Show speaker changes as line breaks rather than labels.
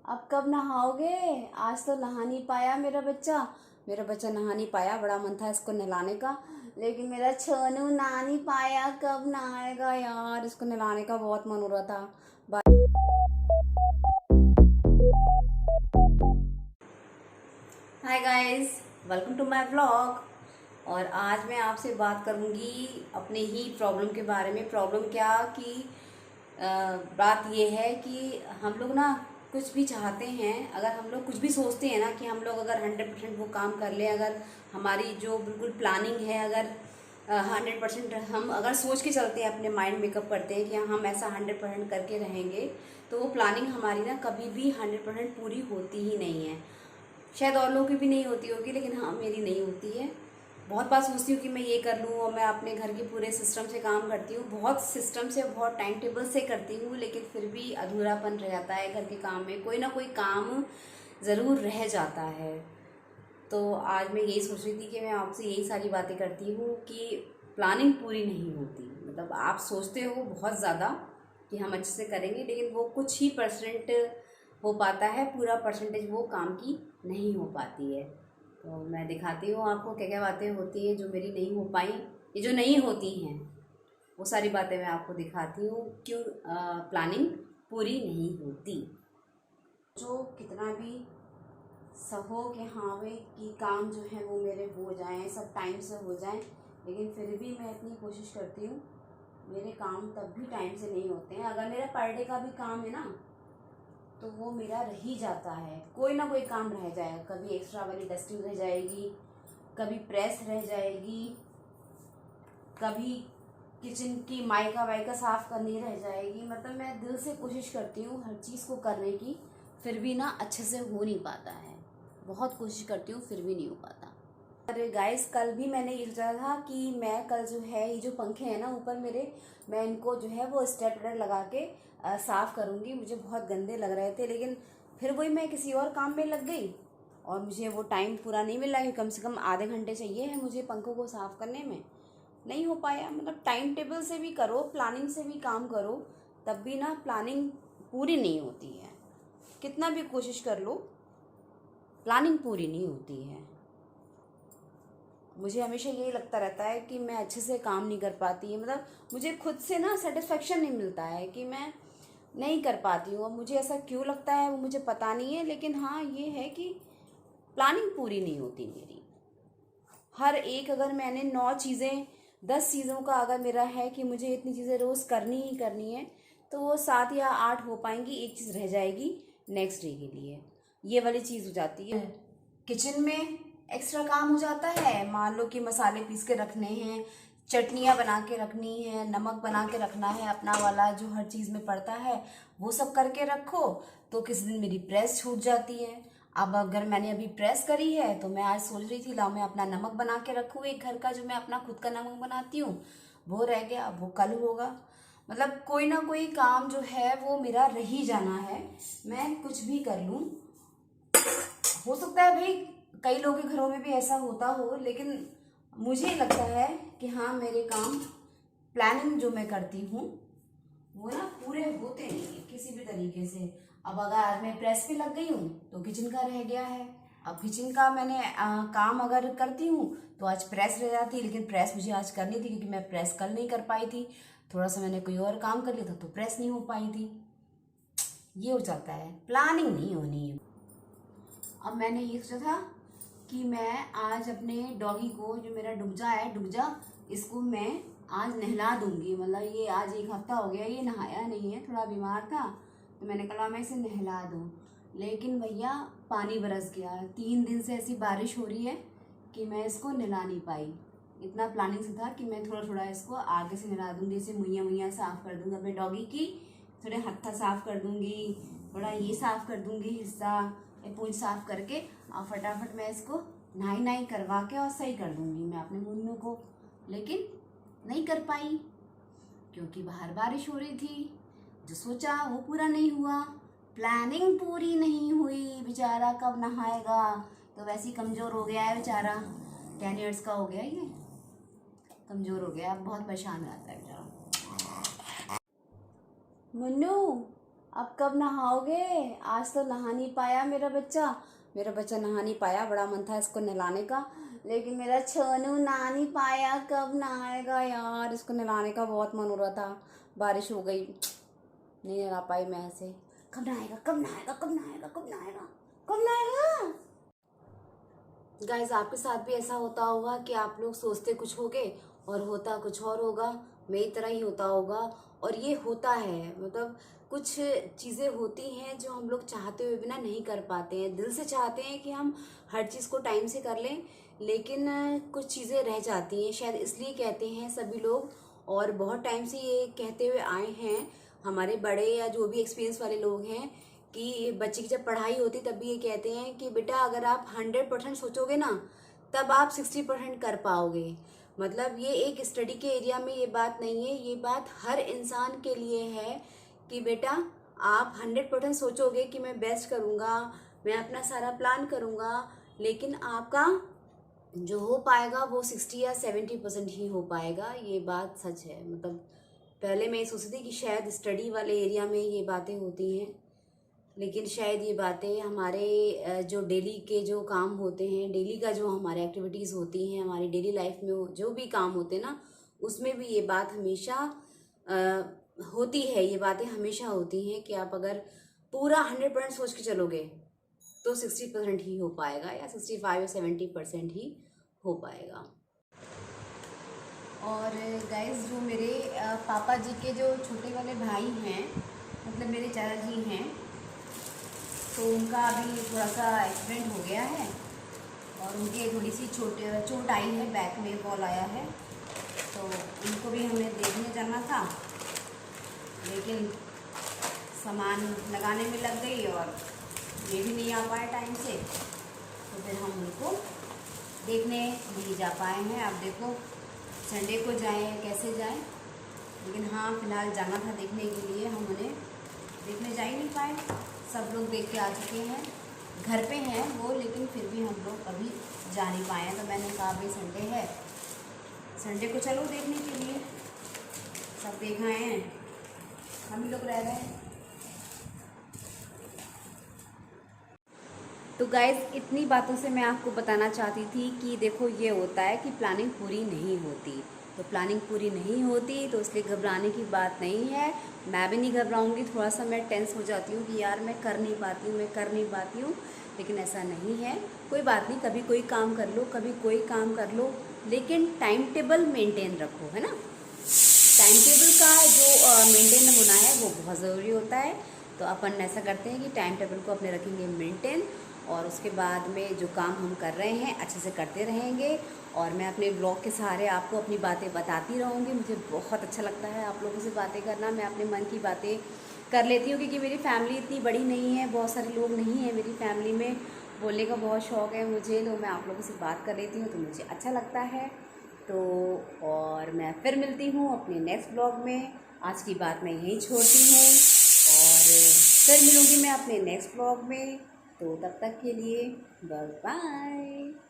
अब कब नहाओगे? आज तो नहा नहीं पाया मेरा बच्चा नहा नहीं पाया। बड़ा मन था इसको नहलाने का, लेकिन मेरा छोनू नहा नहीं पाया। कब नहाएगा यार? इसको नहलाने का बहुत मन हो रहा था। Hi guys, welcome to my vlog. और आज मैं आपसे बात करूंगी अपने ही प्रॉब्लम के बारे में। प्रॉब्लम क्या कि बात ये है कि हम लोग ना कुछ भी चाहते हैं, अगर हम लोग कुछ भी सोचते हैं ना कि हम लोग अगर 100% वो काम कर लें, अगर हमारी जो बिल्कुल प्लानिंग है, अगर 100% हम अगर सोच के चलते हैं, अपने माइंड मेकअप करते हैं कि हम ऐसा 100% करके रहेंगे, तो वो प्लानिंग हमारी ना कभी भी 100% पूरी होती ही नहीं है। शायद और लोगों की भी नहीं होती होगी, लेकिन हाँ मेरी नहीं होती है। बहुत बार सोचती हूँ कि मैं ये कर लूँ, और मैं अपने घर के पूरे सिस्टम से काम करती हूँ, बहुत सिस्टम से, बहुत टाइम टेबल से करती हूँ, लेकिन फिर भी अधूरापन रह जाता है। घर के काम में कोई ना कोई काम ज़रूर रह जाता है। तो आज मैं यही सोच रही थी कि मैं आपसे यही सारी बातें करती हूँ कि प्लानिंग पूरी नहीं होती। मतलब आप सोचते हो बहुत ज़्यादा कि हम अच्छे से करेंगे, लेकिन वो कुछ ही परसेंट हो पाता है, पूरा परसेंटेज वो काम की नहीं हो पाती है। तो मैं दिखाती हूँ आपको क्या क्या बातें होती हैं जो मेरी नहीं हो पाई, ये जो नहीं होती हैं वो सारी बातें मैं आपको दिखाती हूँ क्यों प्लानिंग पूरी नहीं होती। जो कितना भी सहो कि हाँ भाई कि काम जो है वो मेरे हो जाएं, सब टाइम से हो जाएं, लेकिन फिर भी मैं इतनी कोशिश करती हूँ, मेरे काम तब भी टाइम से नहीं होते हैं। अगर मेरा पर डे का भी काम है ना, तो वो मेरा रह ही जाता है। कोई ना कोई काम रह जाएगा, कभी एक्स्ट्रा वाली डस्टिंग रह जाएगी, कभी प्रेस रह जाएगी, कभी किचन की माइका वाइका साफ़ करनी रह जाएगी। मतलब मैं दिल से कोशिश करती हूँ हर चीज़ को करने की, फिर भी ना अच्छे से हो नहीं पाता है। बहुत कोशिश करती हूँ, फिर भी नहीं हो पाता। अरे गाइस, कल भी मैंने ये सोचा था कि मैं कल जो है ये जो पंखे हैं ना ऊपर मेरे, मैं इनको जो है वो स्टेपलर लगा के साफ़ करूँगी। मुझे बहुत गंदे लग रहे थे, लेकिन फिर वही मैं किसी और काम में लग गई और मुझे वो टाइम पूरा नहीं मिला कि कम से कम आधे घंटे चाहिए है मुझे पंखों को साफ़ करने में। नहीं हो पाया। मतलब टाइम टेबल से भी करो, प्लानिंग से भी काम करो, तब भी ना प्लानिंग पूरी नहीं होती है। कितना भी कोशिश कर लो, प्लानिंग पूरी नहीं होती है। मुझे हमेशा यही लगता रहता है कि मैं अच्छे से काम नहीं कर पाती है। मतलब मुझे खुद से ना सेटिस्फेक्शन नहीं मिलता है कि मैं नहीं कर पाती हूँ। अब मुझे ऐसा क्यों लगता है वो मुझे पता नहीं है, लेकिन हाँ ये है कि प्लानिंग पूरी नहीं होती मेरी। हर एक, अगर मैंने 9 चीज़ें 10 चीज़ों का अगर मेरा है कि मुझे इतनी चीज़ें रोज़ करनी ही करनी है, तो वो 7 या 8 हो पाएंगी, एक चीज़ रह जाएगी नेक्स्ट डे के लिए। ये वाली चीज़ हो जाती है। किचन में एक्स्ट्रा काम हो जाता है। मान लो कि मसाले पीस के रखने हैं, चटनियाँ बना के रखनी है, नमक बना के रखना है, अपना वाला जो हर चीज़ में पड़ता है वो सब करके रखो, तो किसी दिन मेरी प्रेस छूट जाती है। अब अगर मैंने अभी प्रेस करी है तो मैं आज सोच रही थी लाओ मैं अपना नमक बना के रखूँ, एक घर का जो मैं अपना खुद का नमक बनाती हूँ, वो रह गया, अब वो कल होगा। मतलब कोई ना कोई काम जो है वो मेरा रह ही जाना है, मैं कुछ भी कर लूँ। हो सकता है भाई कई लोगों के घरों में भी ऐसा होता हो, लेकिन मुझे लगता है कि हाँ मेरे काम प्लानिंग जो मैं करती हूँ वो ना पूरे होते नहीं है किसी भी तरीके से। अब अगर आज मैं प्रेस पे लग गई हूँ तो किचन का रह गया है। अब किचन का मैंने काम अगर करती हूँ तो आज प्रेस रह जाती है, लेकिन प्रेस मुझे आज करनी थी क्योंकि मैं प्रेस कल नहीं कर पाई थी। थोड़ा सा मैंने कोई और काम कर लिया था तो प्रेस नहीं हो पाई थी। ये हो जाता है, प्लानिंग नहीं होनी है। अब मैंने ये सोचा था कि मैं आज अपने डॉगी को, जो मेरा डुगजा है, डुगजा, इसको मैं आज नहला दूंगी। मतलब ये आज 1 हफ्ता हो गया ये नहाया नहीं है, थोड़ा बीमार था, तो मैंने कहा मैं इसे नहला दूँ। लेकिन भैया पानी बरस गया। 3 दिन से ऐसी बारिश हो रही है कि मैं इसको नहला नहीं पाई। इतना प्लानिंग से था कि मैं थोड़ा थोड़ा इसको आगे से नहला दूंगी, इसे मुइयाँ मुइयाँ साफ़ कर दूंगी अपने डॉगी की, थोड़े हत्था साफ़ कर दूंगी, थोड़ा ये साफ़ कर दूंगी हिस्सा, ये पूंछ साफ़ करके, और फटाफट मैं इसको नहाई नहाई करवा के और सही कर दूंगी मैं अपने मुन्नू को। लेकिन नहीं कर पाई क्योंकि बाहर बारिश हो रही थी। जो सोचा वो पूरा नहीं हुआ, प्लानिंग पूरी नहीं हुई। बेचारा कब नहाएगा, तो वैसे ही कमज़ोर हो गया है बेचारा। 10 ईयर्स का हो गया, ये कमज़ोर हो गया, अब बहुत परेशान रहता है बेचारा। मुन्नू अब कब नहाओगे? आज तो नहा नहीं पाया मेरा बच्चा नहा नहीं पाया। बड़ा मन था इसको नहलाने का, लेकिन मेरा छोनू नहा नहीं पाया। कब नहाएगा यार? इसको नहलाने का बहुत मन हो रहा था। बारिश हो गई, नहीं नहा पाई मैं ऐसे। कब नहाएगा, कब नहाएगा, कब नहाएगा, कब नहाएगा, कब नहाएगा? गाइज, आपके साथ भी ऐसा होता होगा कि आप लोग सोचते कुछ होगे और होता कुछ और होगा। मेरी तरह ही होता होगा, और ये होता है। मतलब कुछ चीज़ें होती हैं जो हम लोग चाहते हुए बिना नहीं कर पाते हैं। दिल से चाहते हैं कि हम हर चीज़ को टाइम से कर लें, लेकिन कुछ चीज़ें रह जाती हैं। शायद इसलिए कहते हैं सभी लोग, और बहुत टाइम से ये कहते हुए आए हैं हमारे बड़े या जो भी एक्सपीरियंस वाले लोग हैं, कि बच्चे की जब पढ़ाई होती तब भी ये कहते हैं कि बेटा अगर आप 100% सोचोगे ना, तब आप 60% कर पाओगे। मतलब ये एक स्टडी के एरिया में ये बात नहीं है, ये बात हर इंसान के लिए है कि बेटा आप 100% सोचोगे कि मैं बेस्ट करूँगा, मैं अपना सारा प्लान करूँगा, लेकिन आपका जो हो पाएगा वो 60 या 70% ही हो पाएगा। ये बात सच है। मतलब पहले मैं ये सोचती थी कि शायद स्टडी वाले एरिया में ये बातें होती हैं, लेकिन शायद ये बातें हमारे जो डेली के जो काम होते हैं, डेली का जो हमारे एक्टिविटीज़ होती हैं, हमारी डेली लाइफ में जो भी काम होते हैं ना, उसमें भी ये बात हमेशा होती है। ये बातें हमेशा होती हैं कि आप अगर पूरा 100% सोच के चलोगे तो 60% ही हो पाएगा, या 65 या 70% ही हो पाएगा। और गाइस, जो मेरे पापा जी के जो छोटे वाले भाई हैं, मतलब मेरे चाचा जी हैं, तो उनका अभी थोड़ा सा एक्सीडेंट हो गया है, और उनके थोड़ी सी चोट आई है, बैक में बॉल आया है। तो उनको भी हमें देखने जाना था, लेकिन सामान लगाने में लग गई और ये भी नहीं आ पाए टाइम से, तो फिर हम उनको देखने नहीं जा पाए हैं। अब देखो संडे को जाएं कैसे जाएं, लेकिन हाँ फिलहाल जाना था देखने के लिए। हम उन्हें देखने जा ही नहीं पाए, सब लोग देख के आ चुके हैं, घर पे हैं वो, लेकिन फिर भी हम लोग अभी जा नहीं पाए हैं। तो मैंने कहा भाई संडे है, संडे को चलो देखने के लिए। सब देख आए हैं, हम ही लोग रह गए। तो गाइज़, इतनी बातों से मैं आपको बताना चाहती थी कि देखो ये होता है कि प्लानिंग पूरी नहीं होती। तो प्लानिंग पूरी नहीं होती तो इसलिए घबराने की बात नहीं है। मैं भी नहीं घबराऊंगी, थोड़ा सा मैं टेंस हो जाती हूँ कि यार मैं कर नहीं पाती हूँ, लेकिन ऐसा नहीं है। कोई बात नहीं, कभी कोई काम कर लो, कभी कोई काम कर लो, लेकिन टाइम टेबल मेंटेन रखो, है ना। टाइम टेबल का जो मेंटेन होना है वो बहुत ज़रूरी होता है। तो अपन ऐसा करते हैं कि टाइम टेबल को अपने रखेंगे मेंटेन, और उसके बाद में जो काम हम कर रहे हैं अच्छे से करते रहेंगे। और मैं अपने ब्लॉग के सहारे आपको अपनी बातें बताती रहूँगी। मुझे बहुत अच्छा लगता है आप लोगों से बातें करना। मैं अपने मन की बातें कर लेती हूँ, क्योंकि मेरी फैमिली इतनी बड़ी नहीं है, बहुत सारे लोग नहीं हैं मेरी फैमिली में। बोलने का बहुत शौक़ है मुझे, तो मैं आप लोगों से बात कर लेती हूँ तो मुझे अच्छा लगता है। तो और मैं फिर मिलती हूँ अपने नेक्स्ट ब्लॉग में। आज की बात मैं यहीं छोड़ती हूँ, और फिर मिलूँगी मैं अपने नेक्स्ट ब्लॉग में। तो तब तक के लिए बाय बाय।